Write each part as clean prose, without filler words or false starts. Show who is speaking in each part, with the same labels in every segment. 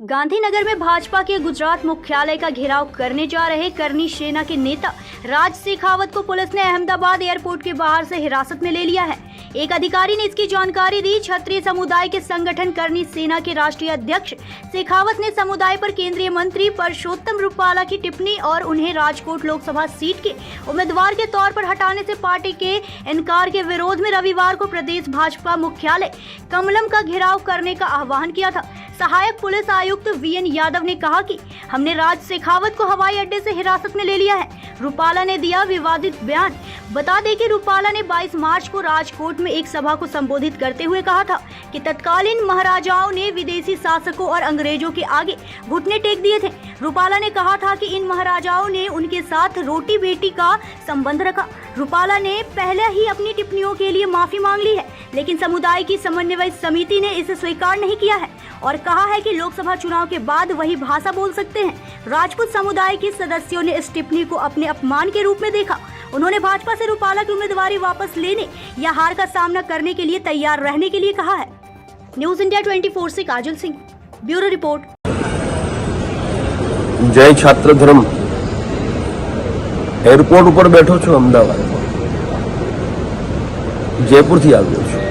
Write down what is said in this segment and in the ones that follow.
Speaker 1: गांधीनगर में भाजपा के गुजरात मुख्यालय का घेराव करने जा रहे करनी सेना के नेता राज शेखावत को पुलिस ने अहमदाबाद एयरपोर्ट के बाहर से हिरासत में ले लिया है। एक अधिकारी ने इसकी जानकारी दी। क्षत्रिय समुदाय के संगठन करनी सेना के राष्ट्रीय अध्यक्ष शेखावत ने समुदाय पर केंद्रीय मंत्री परषोत्तम रूपाला की टिप्पणी और उन्हें राजकोट लोकसभा सीट के उम्मीदवार के तौर पर हटाने से पार्टी के इनकार के विरोध में रविवार को प्रदेश भाजपा मुख्यालय कमलम का घेराव करने का आह्वान किया था। सहायक पुलिस आयुक्त वीएन यादव ने कहा कि हमने राज शेखावत को हवाई अड्डे से हिरासत में ले लिया है। रूपाला ने दिया विवादित बयान। बता दें कि रूपाला ने 22 मार्च को राजकोट में एक सभा को संबोधित करते हुए कहा था कि तत्कालीन महाराजाओं ने विदेशी शासकों और अंग्रेजों के आगे घुटने टेक दिए थे। रूपाला ने कहा था कि इन महाराजाओं ने उनके साथ रोटी बेटी का संबंध रखा। रूपाला ने पहले ही अपनी टिप्पणियों के लिए माफी मांग ली है, लेकिन समुदाय की समन्वय समिति ने इसे स्वीकार नहीं किया है और कहा है कि लोकसभा चुनाव के बाद वही भाषा बोल सकते हैं। राजपूत समुदाय के सदस्यों ने इस टिप्पणी को अपने अपमान के रूप में देखा। उन्होंने भाजपा से रूपाला की उम्मीदवारी वापस लेने या हार का सामना करने के लिए तैयार रहने के लिए कहा है। न्यूज इंडिया 24 से काजल सिंह, ब्यूरो रिपोर्ट।
Speaker 2: जय छात्र धर्म। एयरपोर्ट पर बैठो छो अमदावाद, जयपुर थी આવ્યો છું।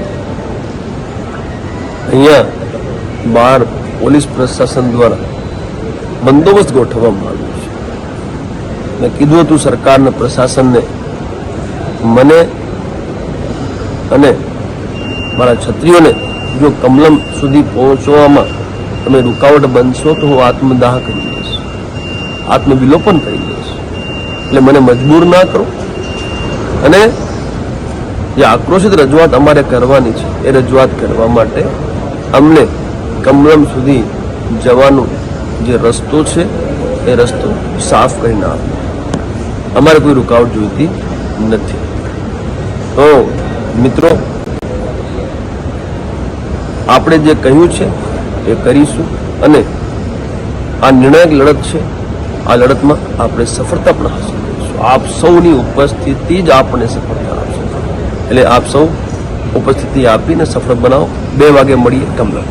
Speaker 2: અહીંયા બહાર પોલીસ પ્રશાસન દ્વારા બંદોબસ્ત ગોઠવવામાં આવ્યો છે। મેં કીધું હતું સરકારને, પ્રશાસનને, મને અને મારા છત્રીઓને જો કમલમ સુધી પહોંચવામાં તમે રૂકાવટ બનશો તો હું આત્મદાહ કરી દઈશ, આત્મવિલોપન કરી દઈશ। એટલે મને મજબૂર ના કરો અને જે આક્રોશિત રજૂઆત અમારે કરવાની છે એ રજૂઆત કરવા માટે અમને કમલમ સુધી જવાનો જે રસ્તો છે એ રસ્તો સાફ કરીને આપો। અમારે કોઈ રૂકાવટ જોઈતી નથી। તો મિત્રો, આપણે જે કહ્યું છે એ કરીશું અને આ નિર્ણાયક લડત છે। આ લડતમાં આપણે સફળતા પણ હાંસલ કરીશું। આપ સૌની ઉપસ્થિતિ જ આપણને સફળતા આપશે। એટલે આપ સૌ ઉપસ્થિતિ આપીને સફળ બનાવો। 2 વાગે મળીએ કમલમ।